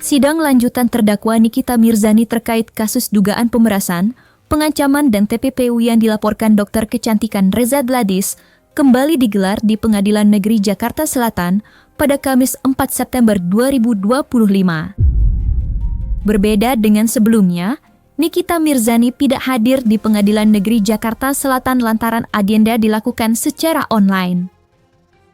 Sidang lanjutan terdakwa Nikita Mirzani terkait kasus dugaan pemerasan, pengancaman dan TPPU yang dilaporkan dokter kecantikan Reza Gladys kembali digelar di Pengadilan Negeri Jakarta Selatan pada Kamis 4 September 2025. Berbeda dengan sebelumnya, Nikita Mirzani tidak hadir di Pengadilan Negeri Jakarta Selatan lantaran agenda dilakukan secara online.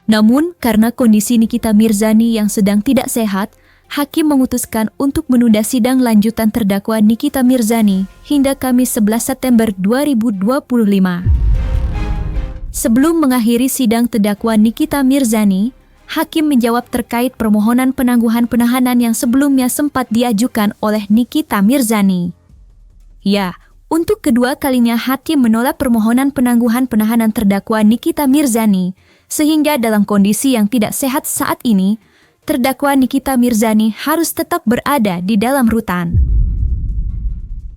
Namun, karena kondisi Nikita Mirzani yang sedang tidak sehat, Hakim memutuskan untuk menunda sidang lanjutan terdakwa Nikita Mirzani hingga Kamis 11 September 2025. Sebelum mengakhiri sidang terdakwa Nikita Mirzani, Hakim menjawab terkait permohonan penangguhan penahanan yang sebelumnya sempat diajukan oleh Nikita Mirzani. Ya, untuk kedua kalinya Hakim menolak permohonan penangguhan penahanan terdakwa Nikita Mirzani, sehingga dalam kondisi yang tidak sehat saat ini, terdakwa Nikita Mirzani harus tetap berada di dalam rutan.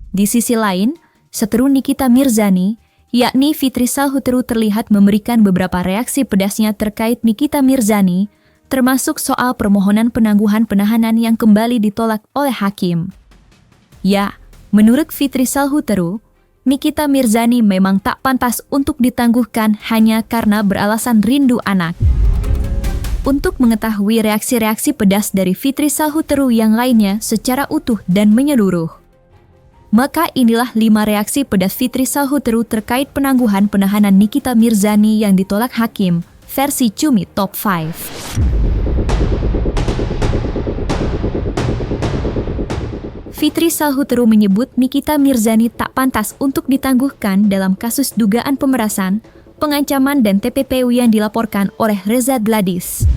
Di sisi lain, seteru Nikita Mirzani, yakni Fitri Salhuteru terlihat memberikan beberapa reaksi pedasnya terkait Nikita Mirzani, termasuk soal permohonan penangguhan penahanan yang kembali ditolak oleh Hakim. Ya, menurut Fitri Salhuteru, Nikita Mirzani memang tak pantas untuk ditangguhkan hanya karena beralasan rindu anak. Untuk mengetahui reaksi-reaksi pedas dari Fitri Salhuteru yang lainnya secara utuh dan menyeluruh, maka inilah 5 reaksi pedas Fitri Salhuteru terkait penangguhan penahanan Nikita Mirzani yang ditolak Hakim, versi Cumi Top 5. Fitri Salhuteru menyebut Nikita Mirzani tak pantas untuk ditangguhkan dalam kasus dugaan pemerasan, pengancaman dan TPPU yang dilaporkan oleh Reza Gladys.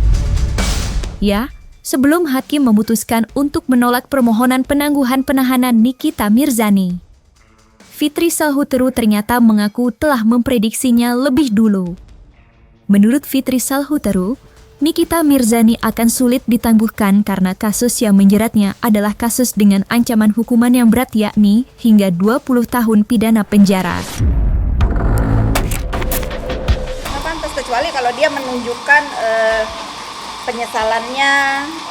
Ya, sebelum Hakim memutuskan untuk menolak permohonan penangguhan penahanan Nikita Mirzani, Fitri Salhuteru ternyata mengaku telah memprediksinya lebih dulu. Menurut Fitri Salhuteru, Nikita Mirzani akan sulit ditangguhkan karena kasus yang menjeratnya adalah kasus dengan ancaman hukuman yang berat yakni hingga 20 tahun pidana penjara. Kecuali kalau dia menunjukkan penyesalannya,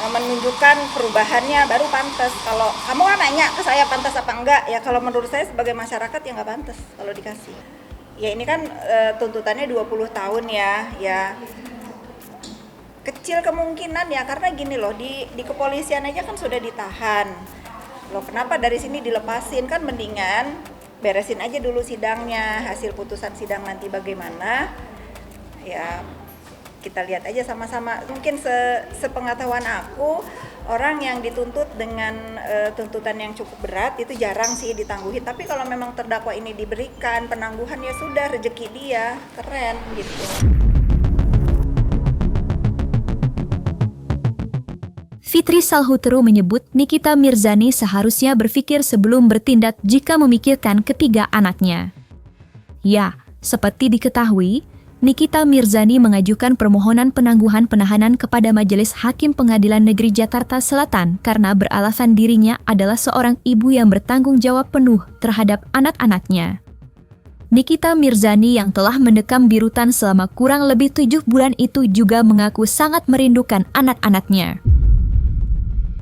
menunjukkan perubahannya, baru pantas. Kalau kamu kan nanya ke saya pantas apa enggak, ya kalau menurut saya sebagai masyarakat ya nggak pantas kalau dikasih. Ya ini kan tuntutannya 20 tahun ya kecil kemungkinan ya, karena gini loh, di kepolisian aja kan sudah ditahan. Loh kenapa dari sini dilepasin? Kan mendingan beresin aja dulu sidangnya, hasil putusan sidang nanti bagaimana. Ya kita lihat aja sama-sama. Mungkin sepengetahuan aku, orang yang dituntut dengan tuntutan yang cukup berat itu jarang sih ditangguhi. Tapi kalau memang terdakwa ini diberikan penangguhan ya sudah, rezeki dia, keren gitu. Fitri Salhuteru menyebut Nikita Mirzani seharusnya berpikir sebelum bertindak jika memikirkan ketiga anaknya. Ya, seperti diketahui, Nikita Mirzani mengajukan permohonan penangguhan penahanan kepada Majelis Hakim Pengadilan Negeri Jakarta Selatan karena beralasan dirinya adalah seorang ibu yang bertanggung jawab penuh terhadap anak-anaknya. Nikita Mirzani yang telah mendekam di rutan selama kurang lebih 7 bulan itu juga mengaku sangat merindukan anak-anaknya.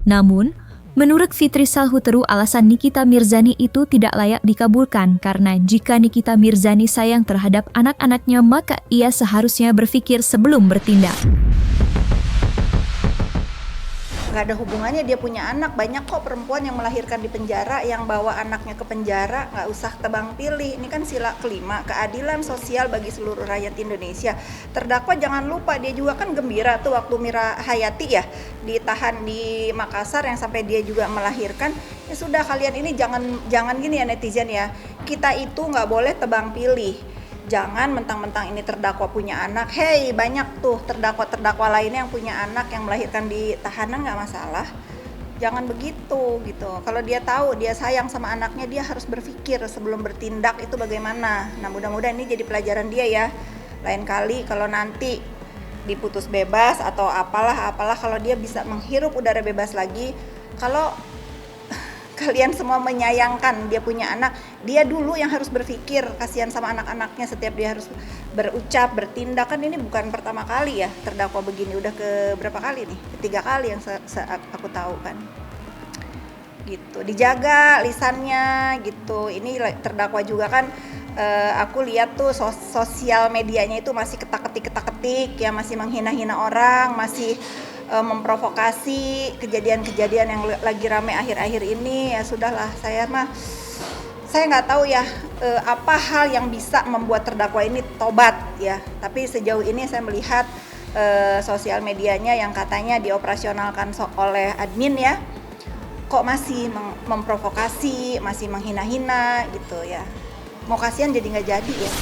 Namun, menurut Fitri Salhuteru, alasan Nikita Mirzani itu tidak layak dikabulkan karena jika Nikita Mirzani sayang terhadap anak-anaknya maka ia seharusnya berpikir sebelum bertindak. Gak ada hubungannya dia punya anak, banyak kok perempuan yang melahirkan di penjara, yang bawa anaknya ke penjara, gak usah tebang pilih. Ini kan sila kelima, keadilan sosial bagi seluruh rakyat Indonesia. Terdakwa jangan lupa, dia juga kan gembira tuh waktu Mira Hayati ya ditahan di Makassar yang sampai dia juga melahirkan. Ya sudah, kalian ini jangan gini ya netizen ya, kita itu gak boleh tebang pilih. Jangan mentang-mentang ini terdakwa punya anak, hey banyak tuh terdakwa lainnya yang punya anak yang melahirkan di tahanan, nggak masalah. Jangan begitu gitu. Kalau dia tahu dia sayang sama anaknya, dia harus berpikir sebelum bertindak itu bagaimana. Nah mudah-mudahan ini jadi pelajaran dia ya. Lain kali kalau nanti diputus bebas atau apalah kalau dia bisa menghirup udara bebas lagi. Kalau kalian semua menyayangkan dia punya anak, dia dulu yang harus berpikir kasihan sama anak-anaknya. Setiap dia harus berucap, bertindak, kan ini bukan pertama kali ya terdakwa begini, udah ke berapa kali nih, ketiga kali yang aku tahu kan. gitu, dijaga lisannya gitu. Ini terdakwa juga kan, aku lihat tuh sosial medianya itu masih ketak-ketik ya, masih menghina-hina orang, masih memprovokasi kejadian-kejadian yang lagi rame akhir-akhir ini. Ya sudahlah, saya nggak tahu ya apa hal yang bisa membuat terdakwa ini tobat ya. Tapi sejauh ini saya melihat sosial medianya yang katanya dioperasionalkan oleh admin ya, kok masih memprovokasi, masih menghina-hina gitu ya. Mau kasihan jadi nggak jadi ya.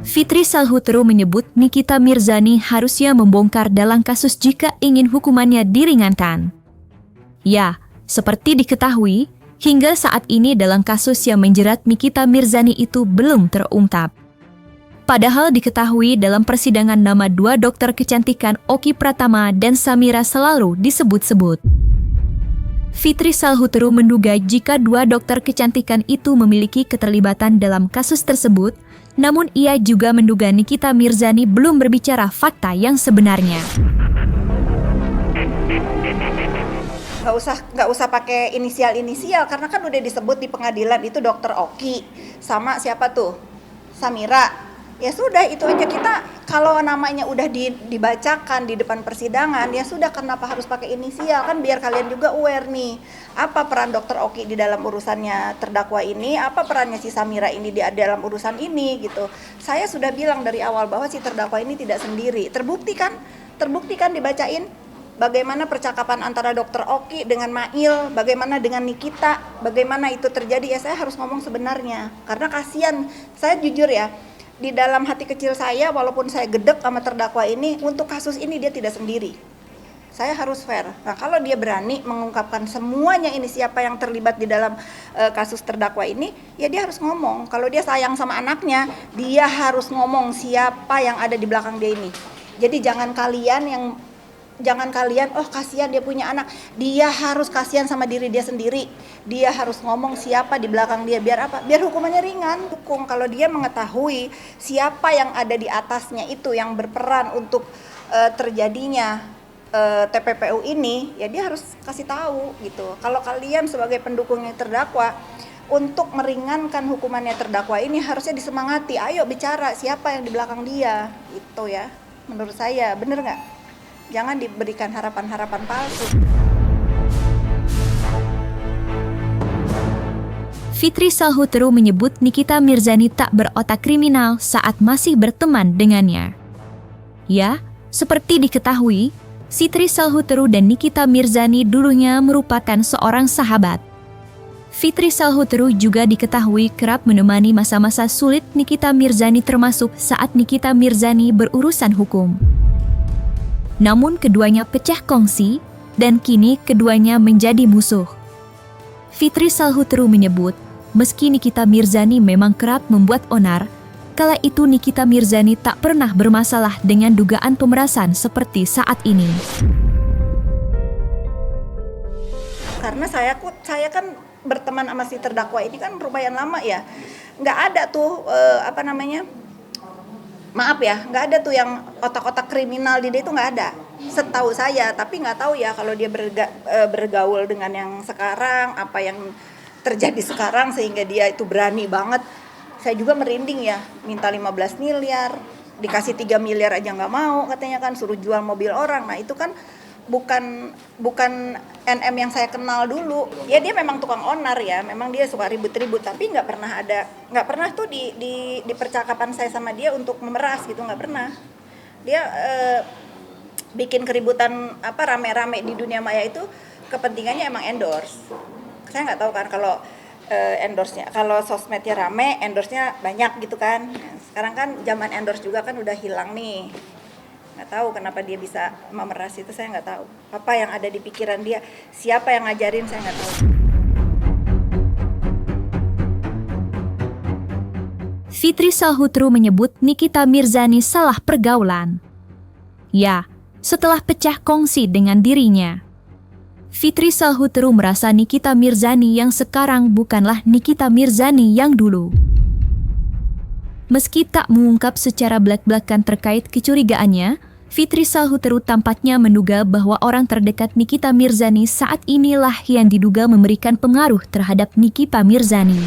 Fitri Salhuteru menyebut Nikita Mirzani harusnya membongkar dalam kasus jika ingin hukumannya diringankan. Ya, seperti diketahui, hingga saat ini dalam kasus yang menjerat Nikita Mirzani itu belum terungkap. Padahal diketahui dalam persidangan nama dua dokter kecantikan Oki Pratama dan Samira selalu disebut-sebut. Fitri Salhuteru menduga jika dua dokter kecantikan itu memiliki keterlibatan dalam kasus tersebut, namun ia juga menduga Nikita Mirzani belum berbicara fakta yang sebenarnya. Nggak usah pakai inisial karena kan udah disebut di pengadilan itu dokter Oki sama siapa tuh, Samira. Ya sudah, itu aja. Kita kalau namanya udah dibacakan di depan persidangan, ya sudah, kenapa harus pakai inisial? Kan biar kalian juga aware nih, apa peran dokter Oki di dalam urusannya terdakwa ini, apa perannya si Samira ini di dalam urusan ini gitu. Saya sudah bilang dari awal bahwa si terdakwa ini tidak sendiri. Terbukti kan dibacain bagaimana percakapan antara dokter Oki dengan Mail, bagaimana dengan Nikita, bagaimana itu terjadi. Ya saya harus ngomong sebenarnya karena kasihan. Saya jujur ya, di dalam hati kecil saya, walaupun saya gedek sama terdakwa ini, untuk kasus ini dia tidak sendiri. Saya harus fair. Nah, kalau dia berani mengungkapkan semuanya ini, siapa yang terlibat di dalam kasus terdakwa ini, ya dia harus ngomong. Kalau dia sayang sama anaknya, dia harus ngomong siapa yang ada di belakang dia ini. Jadi jangan kalian, oh kasihan dia punya anak. Dia harus kasihan sama diri dia sendiri. Dia harus ngomong siapa di belakang dia. Biar apa? Biar hukumannya ringan. Kalau dia mengetahui siapa yang ada di atasnya itu yang berperan untuk terjadinya TPPU ini, ya dia harus kasih tahu gitu. Kalau kalian sebagai pendukungnya terdakwa, untuk meringankan hukumannya terdakwa ini harusnya disemangati. Ayo bicara siapa yang di belakang dia. Itu ya. Menurut saya, bener nggak? Jangan diberikan harapan-harapan palsu. Fitri Salhuteru menyebut Nikita Mirzani tak berotak kriminal saat masih berteman dengannya. Ya, seperti diketahui, Fitri Salhuteru dan Nikita Mirzani dulunya merupakan seorang sahabat. Fitri Salhuteru juga diketahui kerap menemani masa-masa sulit Nikita Mirzani, termasuk saat Nikita Mirzani berurusan hukum. Namun keduanya pecah kongsi dan kini keduanya menjadi musuh. Fitri Salhuteru menyebut, meski Nikita Mirzani memang kerap membuat onar, kala itu Nikita Mirzani tak pernah bermasalah dengan dugaan pemerasan seperti saat ini. Karena saya kan berteman sama si terdakwa ini kan lumayan lama ya. Nggak ada tuh nggak ada tuh yang otak-otak kriminal di dia itu nggak ada, setahu saya. Tapi nggak tahu ya kalau dia bergaul dengan yang sekarang, apa yang terjadi sekarang sehingga dia itu berani banget. Saya juga merinding ya, minta 15 miliar, dikasih 3 miliar aja nggak mau katanya kan, suruh jual mobil orang. Nah itu kan bukan NM yang saya kenal dulu. Ya dia memang tukang onar ya, memang dia suka ribut-ribut, tapi nggak pernah tuh di percakapan saya sama dia untuk memeras gitu, nggak pernah. Dia bikin keributan rame-rame di dunia maya itu kepentingannya emang endorse. Saya nggak tahu kan kalau endorse-nya, kalau sosmednya rame, endorse-nya banyak gitu kan. Sekarang kan zaman endorse juga kan udah hilang nih. Nggak tahu kenapa dia bisa memeras itu, saya nggak tahu. Apa yang ada di pikiran dia, siapa yang ngajarin, saya nggak tahu. Fitri Salhuteru menyebut Nikita Mirzani salah pergaulan. Ya, setelah pecah kongsi dengan dirinya. Fitri Salhuteru merasa Nikita Mirzani yang sekarang bukanlah Nikita Mirzani yang dulu. Meski tak mengungkap secara belak-belakan terkait kecurigaannya, Fitri Salhuteru tampaknya menduga bahwa orang terdekat Nikita Mirzani saat inilah yang diduga memberikan pengaruh terhadap Nikita Mirzani.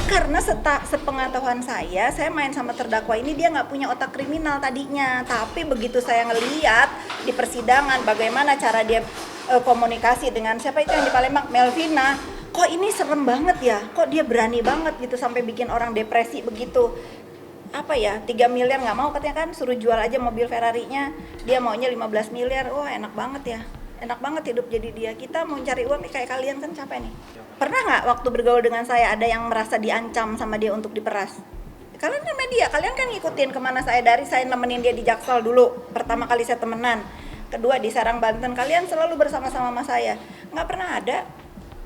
Karena sepengetahuan saya main sama terdakwa ini dia nggak punya otak kriminal tadinya. Tapi begitu saya ngeliat di persidangan bagaimana cara dia komunikasi dengan siapa itu yang di Palembang, Melvina, kok ini serem banget ya, kok dia berani banget gitu sampai bikin orang depresi begitu. Apa ya, 3 miliar nggak mau katanya kan, suruh jual aja mobil Ferrari-nya, dia maunya 15 miliar, wah enak banget ya, enak banget hidup jadi dia. Kita mau cari uang kayak kalian kan capek nih. Pernah nggak waktu bergaul dengan saya ada yang merasa diancam sama dia untuk diperas? Kalian kan media, kalian kan ngikutin kemana saya nemenin dia di Jaksel dulu, pertama kali saya temenan, kedua di Serang Banten, kalian selalu bersama-sama sama saya, nggak pernah ada.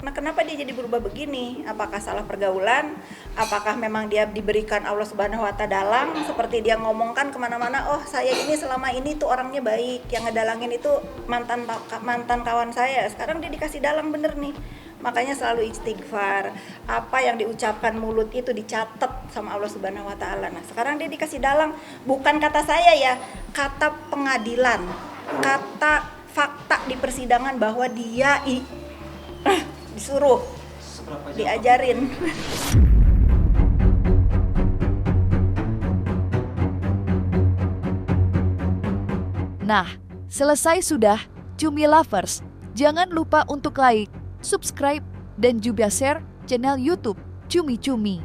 Nah, kenapa dia jadi berubah begini? Apakah salah pergaulan? Apakah memang dia diberikan Allah Subhanahu Wa Ta'ala dalang? Seperti dia ngomongkan kemana-mana, oh saya ini selama ini tuh orangnya baik, yang ngedalangin itu mantan kawan saya. Sekarang dia dikasih dalang bener nih. Makanya selalu istighfar. Apa yang diucapkan mulut itu dicatat sama Allah Subhanahu Wa Ta'ala. Nah, sekarang dia dikasih dalang. Bukan kata saya ya, kata pengadilan, kata fakta di persidangan bahwa dia disuruh, diajarin. Nah, selesai sudah Cumi Lovers. Jangan lupa untuk like, subscribe, dan juga share channel YouTube Cumi Cumi.